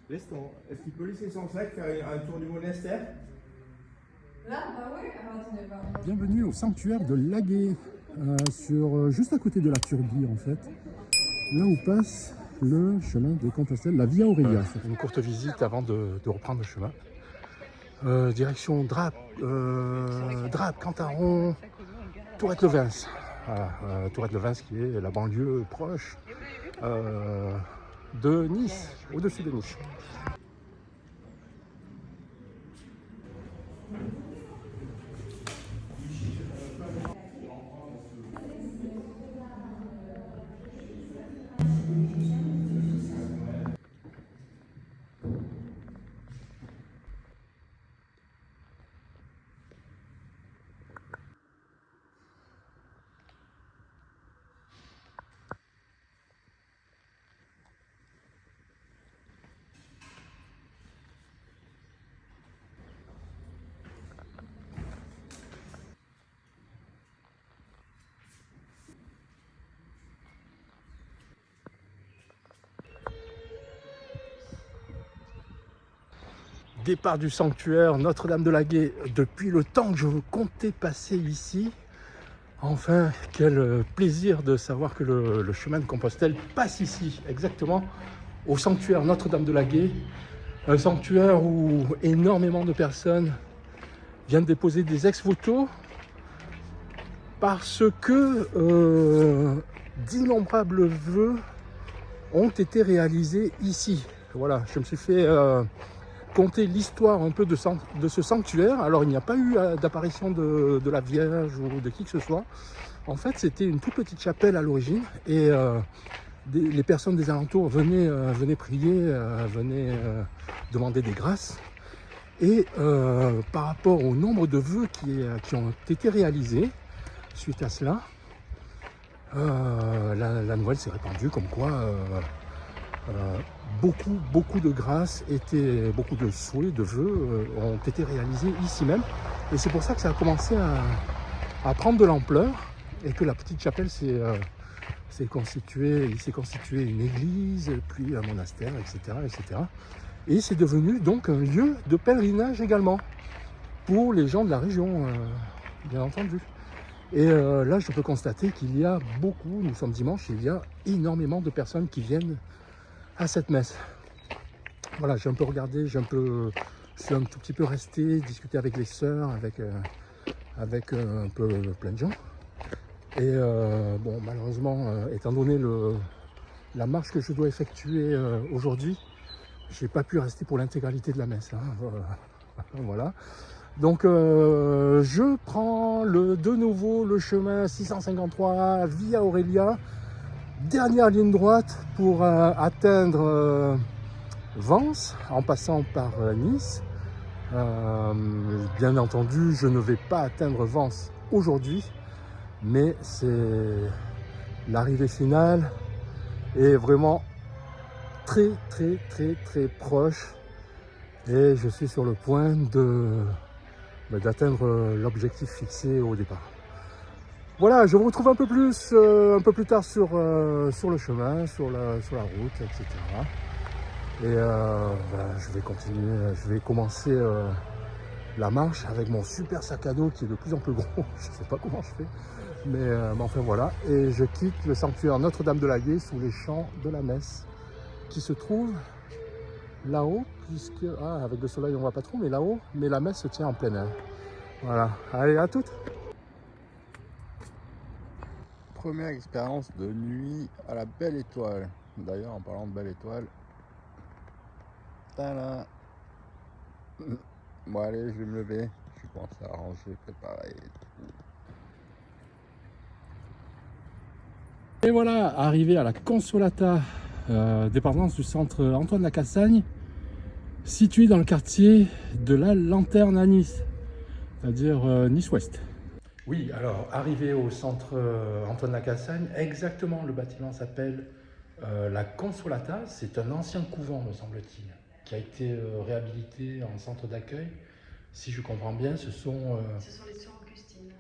Laisse-toi. Est-ce qu'il peut laisser son sac, faire un tour du monastère? Là, bah oui, alors attendez, bah. Bienvenue au sanctuaire de Laguet, juste à côté de la Turbie en fait, là où passe le chemin de Compostelle, la Via Aurelia. Une courte visite avant de reprendre le chemin. Direction Drape, Cantaron, Tourette-le-Vence. Voilà, Tourette-le-Vence qui est la banlieue proche de Nice, au-dessus de Nice. Départ du sanctuaire Notre-Dame de Laguet depuis le temps que je comptais passer ici. Enfin, quel plaisir de savoir que le chemin de Compostelle passe ici, exactement au sanctuaire Notre-Dame de Laguet. Un sanctuaire où énormément de personnes viennent déposer des ex-voto parce que d'innombrables vœux ont été réalisés ici. Voilà, je me suis fait compter l'histoire un peu de ce sanctuaire. Alors il n'y a pas eu d'apparition de la Vierge ou de qui que ce soit. En fait, c'était une toute petite chapelle à l'origine et les personnes des alentours venaient prier, venaient demander des grâces. Et par rapport au nombre de vœux qui ont été réalisés suite à cela, la nouvelle s'est répandue comme quoi beaucoup de grâces, beaucoup de souhaits, de vœux ont été réalisés ici même. Et c'est pour ça que ça a commencé à prendre de l'ampleur et que la petite chapelle s'est constituée une église, puis un monastère, etc. etc. Et c'est devenu donc un lieu de pèlerinage également pour les gens de la région, bien entendu. Et là, je peux constater qu'il y a beaucoup, nous sommes dimanche, il y a énormément de personnes qui viennent à cette messe. Voilà, j'ai un peu regardé, je suis un tout petit peu resté, discuter avec les sœurs, avec un peu plein de gens. Et bon, malheureusement, étant donné la marche que je dois effectuer aujourd'hui, j'ai pas pu rester pour l'intégralité de la messe. Voilà. Donc je prends de nouveau le chemin 653 Via Aurelia, dernière ligne droite pour atteindre Vence en passant par Nice. Bien entendu, je ne vais pas atteindre Vence aujourd'hui, mais c'est l'arrivée finale est vraiment très proche et je suis sur le point d'atteindre l'objectif fixé au départ. Voilà, je vous retrouve un peu plus tard sur le chemin, sur la route, etc. Et je vais continuer, je vais commencer la marche avec mon super sac à dos qui est de plus en plus gros. Je ne sais pas comment je fais, mais enfin voilà. Et je quitte le sanctuaire Notre-Dame de Laguet sous les champs de la messe qui se trouve là-haut, puisque avec le soleil on ne voit pas trop, mais là-haut, mais la messe se tient en plein air. Voilà, allez, à toutes. Première expérience de nuit à la Belle Étoile. D'ailleurs, en parlant de Belle Étoile, tada. Bon allez, je vais me lever. Je commence à ranger, préparer. Et voilà, arrivé à la Consolata, dépendance du centre Antoine la Cassagne, situé dans le quartier de la Lanterne à Nice, c'est-à-dire Nice-Ouest. Oui, alors arrivé au centre Antoine la Cassagne, exactement, le bâtiment s'appelle la Consolata. C'est un ancien couvent, me semble-t-il, qui a été réhabilité en centre d'accueil. Si je comprends bien, Ce sont les sœurs Augustines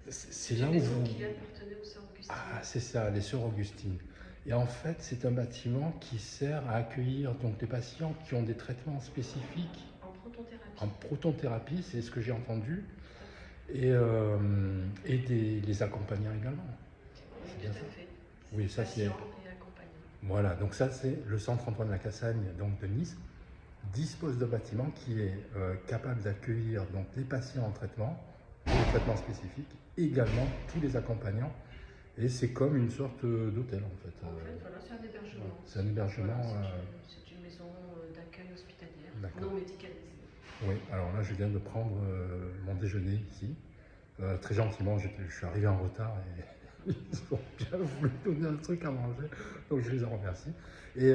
c'est là où vous... qui appartenaient aux sœurs Augustines. Ah, c'est ça, les sœurs Augustines. Et en fait, c'est un bâtiment qui sert à accueillir donc, des patients qui ont des traitements spécifiques en protonthérapie, c'est ce que j'ai entendu, et les accompagnants également. Oui, tout à fait. Oui, ça c'est... Patients et accompagnants. Voilà, donc ça c'est le centre Antoine Lacassagne donc de Nice, dispose d'un bâtiment qui est capable d'accueillir donc les patients en traitement, les traitements spécifiques, également tous les accompagnants. Et c'est comme une sorte d'hôtel en fait. En fait, voilà, c'est un hébergement. Ouais, c'est un hébergement. Voilà, c'est une maison d'accueil hospitalière, non médicalisée. Oui, alors là je viens de prendre mon déjeuner ici. Très gentiment, je suis arrivé en retard et ils ont bien voulu donner un truc à manger, donc je les en remercie. Et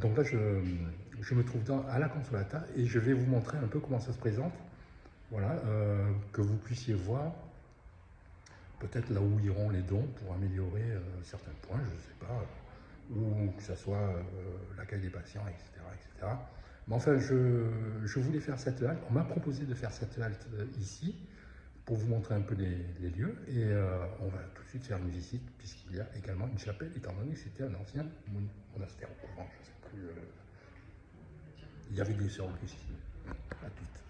donc là je me trouve à la Consolata et je vais vous montrer un peu comment ça se présente. Voilà, que vous puissiez voir peut-être là où iront les dons pour améliorer certains points, je ne sais pas, ou que ce soit l'accueil des patients, etc., etc. Mais enfin, je voulais faire cette halte. On m'a proposé de faire cette halte ici pour vous montrer un peu les lieux. Et on va tout de suite faire une visite puisqu'il y a également une chapelle, étant donné que c'était un ancien monastère au couvent, je ne sais plus. Il y avait des sœurs Augustines, à toutes.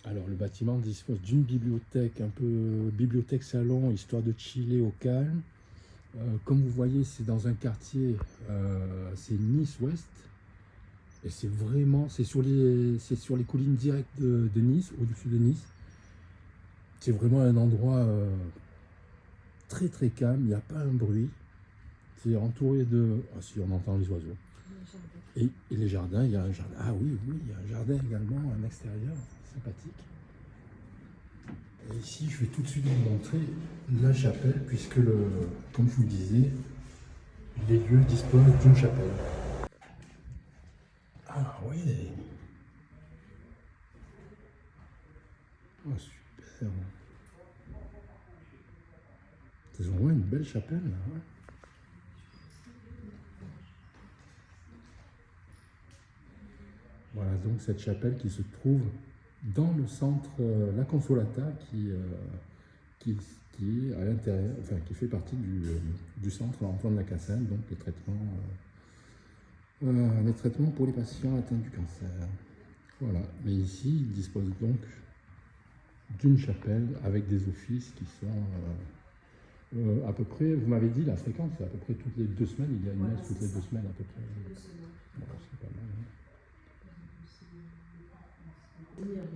Alors le bâtiment dispose d'une bibliothèque, un peu bibliothèque-salon, histoire de chiller au calme. Comme vous voyez, c'est dans un quartier, c'est Nice-Ouest. Et c'est vraiment, c'est sur les collines directes de Nice, au-dessus de Nice. C'est vraiment un endroit très très calme, il n'y a pas un bruit. C'est entouré de... Ah si, on entend les oiseaux. Et les jardins, il y a un jardin. Ah oui, oui, il y a un jardin également, un extérieur sympathique. Et ici, je vais tout de suite vous montrer la chapelle, puisque, comme je vous le disais, les lieux disposent d'une chapelle. Ah oui. Oh, super. Ils ont vraiment une belle chapelle, là. Hein. Voilà donc cette chapelle qui se trouve dans le centre La Consolata qui est à l'intérieur, enfin qui fait partie du centre Antoine Lacassagne, donc les traitements pour les patients atteints du cancer. Voilà, mais ici il dispose donc d'une chapelle avec des offices qui sont à peu près, vous m'avez dit la fréquence, c'est à peu près toutes les 2 semaines, il y a une messe toutes les 2 semaines à peu près. Bon, c'est pas mal. Hein.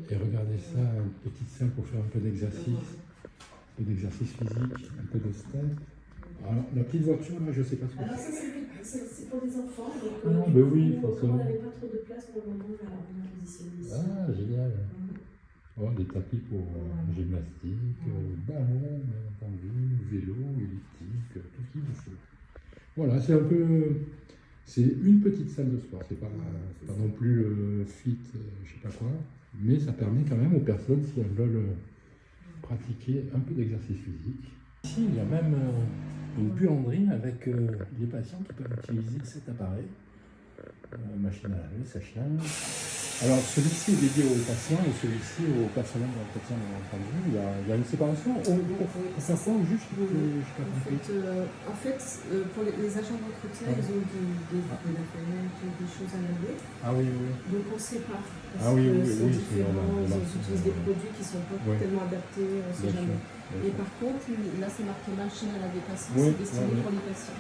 Et regardez ça, une petite salle pour faire un peu d'exercice physique, un peu de step. Alors, la petite voiture, là, je ne sais pas ce que alors ça, c'est pour des enfants. Donc, ben oui, forcément. On n'avait pas trop de place pour le moment, là, on a positionné ici. Ah, génial. Oh, des tapis pour gymnastique, ballon, bien entendu, vélo, elliptique, tout ce qu'il vous faut. Voilà, c'est un peu... C'est une petite salle de sport, c'est pas non plus fit, je sais pas quoi, mais ça permet quand même aux personnes, si elles veulent pratiquer un peu d'exercice physique. Ici, il y a même une buanderie avec les patients qui peuvent utiliser cet appareil, machine à laver, sèche-linge. Alors celui-ci est dédié aux patients et celui-ci au personnel d'entretien, bien entendu. Il y a une séparation. Ça sent juste En fait, pour les agents d'entretien, ils ont des choses à laver. Ah oui, oui. Donc on sépare. Parce Ah oui, que oui, c'est oui, différent, ils utilisent des produits qui ne sont pas tellement adaptés, on ne sait jamais. Et par contre, là c'est marqué machine à laver patient, c'est destiné pour les patients.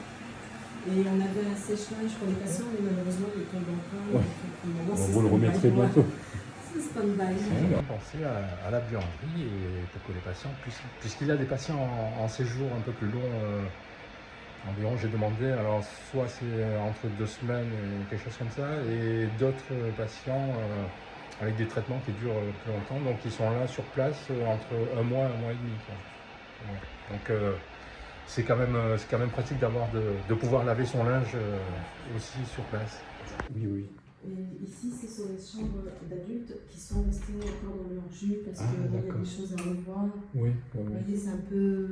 Et on avait un sèche-linge pour les patients, mais malheureusement il est tombé en panne. Vous le remettrez bientôt. C'est stand-by. On va penser à la buanderie et pour que les patients puissent, puisqu'il y a des patients en séjour un peu plus long, environ j'ai demandé, alors soit c'est entre 2 semaines et quelque chose comme ça, et d'autres patients avec des traitements qui durent plus longtemps, donc ils sont là sur place entre 1 mois et 1 mois et demi. Quoi. Ouais. Donc c'est quand même pratique de pouvoir laver son linge aussi sur place. Oui, oui. Et ici, ce sont les chambres d'adultes qui sont restées encore dans leur jus parce qu'il y a des choses à revoir. Oui, Vous voyez, c'est un peu...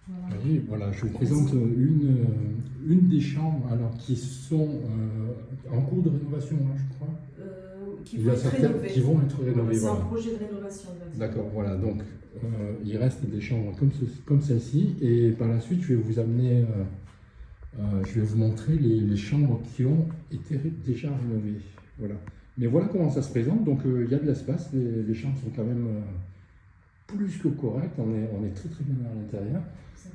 Voilà. Oui, voilà, je vous présente une des chambres alors, qui sont en cours de rénovation, hein, je crois. Qui vont être rénovées. Qui vont être rénovées. C'est un projet de rénovation. D'accord, voilà, donc il reste des chambres comme celle-ci et par la suite je vais vous amener Je vais vous montrer les chambres qui ont été déjà rénovées. Voilà. Mais voilà comment ça se présente. Donc il y a de l'espace, les chambres sont quand même plus que correctes. On est très très bien à l'intérieur.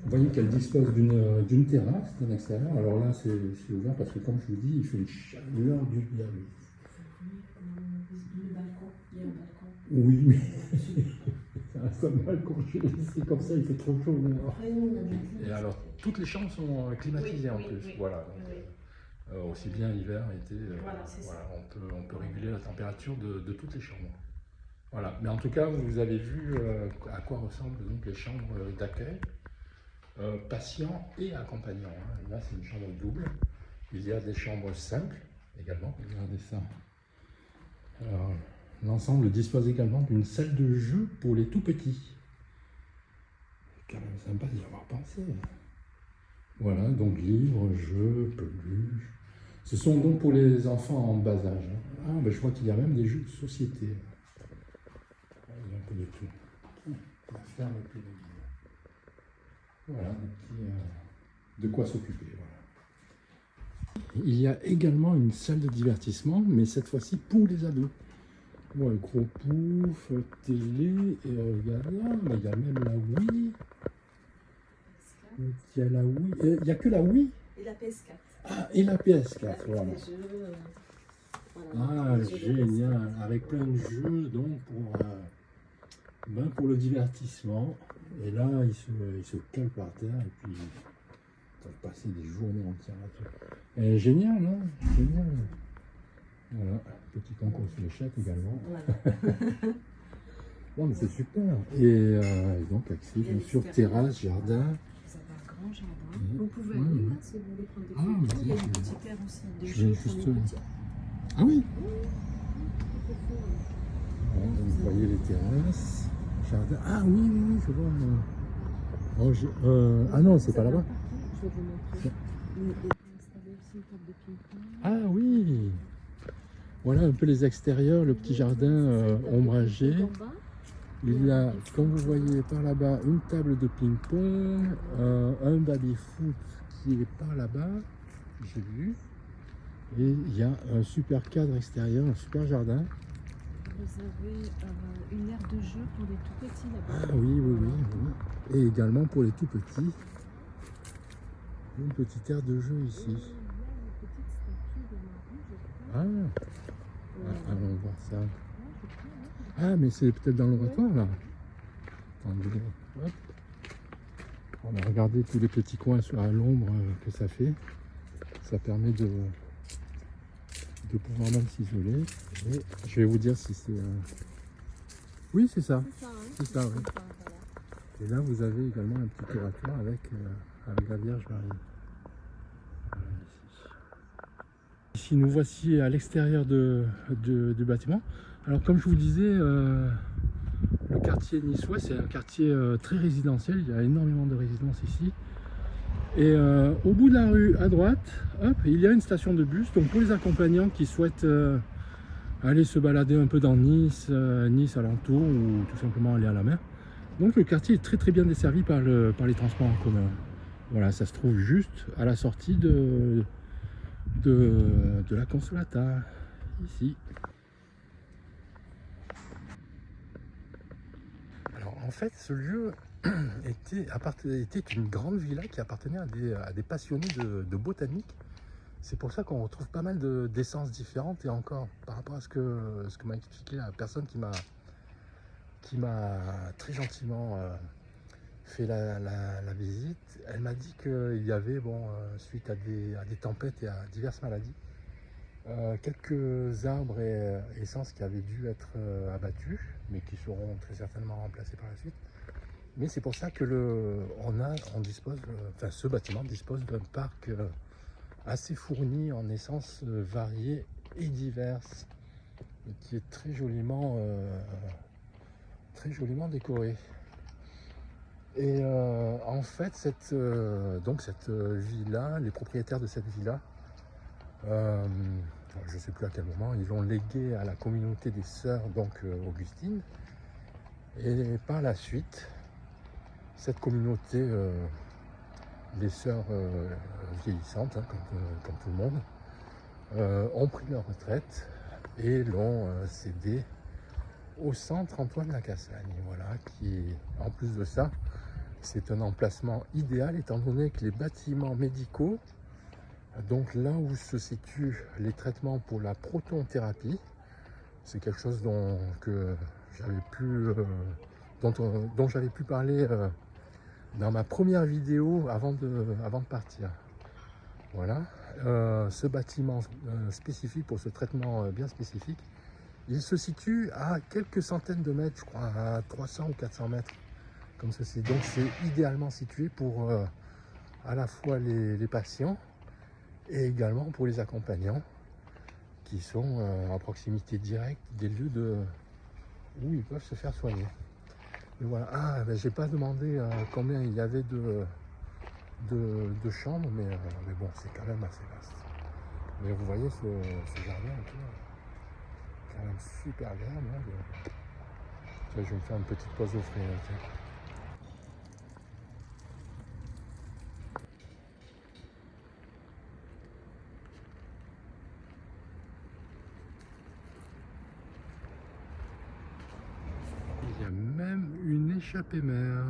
Vous voyez qu'elle dispose d'une terrasse d'un extérieur. Alors là c'est ouvert parce que comme je vous dis, il fait une chaleur du diable. Le balcon, il y a un balcon. Oui, mais c'est un balcon, c'est comme ça, il fait trop chaud. Et alors, toutes les chambres sont climatisées en plus. Oui. Voilà. Aussi bien hiver, été, Voilà, c'est ça. on peut réguler la température de toutes les chambres. Voilà. Mais en tout cas, vous avez vu à quoi ressemblent donc les chambres d'accueil, patients et accompagnants. Hein. Là, c'est une chambre double. Il y a des chambres simples également. Regardez ça. Alors, l'ensemble dispose également d'une salle de jeu pour les tout petits. C'est quand même sympa d'y avoir pensé. Voilà, donc livres, jeux, peluches. Ce sont donc pour les enfants en bas âge. Ah, ben je vois qu'il y a même des jeux de société. Il y a un peu de tout. La ferme et puis les livres. Voilà, de quoi s'occuper. Voilà. Il y a également une salle de divertissement, mais cette fois-ci pour les ados. Ouais, gros pouf, télé, et regardez, il y a même la Wii. Il y a la Wii. Il n'y a que la Wii. Et la PS4. Ah, et la PS4, voilà. Les jeux, Ah, génial. Avec plein de jeux, donc, pour le divertissement. Et là, ils se calent par terre, et puis ils peuvent passer des journées entières là-dessus. Génial, hein. Génial. Voilà, petit concours sur l'échec également. Voilà. Non, mais c'est super. Et donc, accès bien sûr, terrasse, jardin. Vous avez un grand jardin. Vous pouvez aller là si vous voulez prendre des Ah, photos. mais Il y a une petite aire aussi de je jeux vais pour les juste- petits. Ah oui. Oui. Vous voyez les terrasses, jardin. Ah oui, je vois. Ah non, c'est pas là-bas. Je vais vous montrer. Il est installé aussi une table de ping-pong. Ah oui. Voilà un peu les extérieurs, le petit jardin ombragé. En bas, Il y a, comme vous voyez par là-bas, une table de ping-pong, un baby-foot qui est par là-bas, j'ai vu. Et il y a un super cadre extérieur, un super jardin. vous avez une aire de jeu pour les tout petits là-bas. Ah oui. Et également pour les tout petits, une petite aire de jeu ici. Il y a une petite statue de Marie, je crois. Allons voir ça. Ah, mais c'est peut-être dans l'oratoire là. Attendez, hop. On a regardé tous les petits coins à l'ombre que ça fait. Ça permet de pouvoir même s'isoler. Et je vais vous dire si c'est... Oui, c'est ça. C'est ça, hein. C'est ça, oui. C'est ça, voilà. Et là, vous avez également un petit oratoire avec la Vierge Marie. Voilà, ici, nous voici à l'extérieur du bâtiment. Alors, comme je vous disais, le quartier niçois, c'est un quartier très résidentiel. Il y a énormément de résidences ici. Et au bout de la rue, à droite, hop, il y a une station de bus. Donc, pour les accompagnants qui souhaitent aller se balader un peu dans Nice, Nice alentour, ou tout simplement aller à la mer. Donc le quartier est très très bien desservi par les transports en commun. Voilà, ça se trouve juste à la sortie de la Consolata, ici. Alors en fait, ce lieu était une grande villa qui appartenait à des passionnés de botanique. C'est pour ça qu'on retrouve pas mal d'essences différentes, et encore par rapport à ce que m'a expliqué la personne qui m'a très gentiment fait la visite. Elle m'a dit qu'il y avait, suite à des tempêtes et à diverses maladies, quelques arbres et essences qui avaient dû être abattus, mais qui seront très certainement remplacés par la suite. Mais c'est pour ça que ce bâtiment dispose d'un parc assez fourni en essences variées et diverses, qui est très joliment décoré. Et en fait, cette villa, les propriétaires de cette villa, je ne sais plus à quel moment, ils l'ont légué à la communauté des sœurs, donc Augustine. Et par la suite, cette communauté, les sœurs vieillissantes, hein, comme tout le monde, ont pris leur retraite et l'ont cédé au centre Antoine Lacassagne, voilà, qui, en plus de ça, c'est un emplacement idéal étant donné que les bâtiments médicaux, donc là où se situent les traitements pour la protonthérapie, c'est quelque chose dont j'avais pu parler dans ma première vidéo avant de partir. Voilà, ce bâtiment spécifique pour ce traitement bien spécifique, il se situe à quelques centaines de mètres, je crois à 300 ou 400 mètres, comme ceci. Donc c'est idéalement situé pour à la fois les patients et également pour les accompagnants qui sont en proximité directe des lieux où ils peuvent se faire soigner. Et voilà. Ah, ben, j'ai pas demandé combien il y avait de chambres, mais bon, c'est quand même assez vaste. Mais vous voyez ce jardin autour, quand même super agréable. Hein, tiens, je vais me faire une petite pause au frais. Tiens. Il y a même une échappée mer.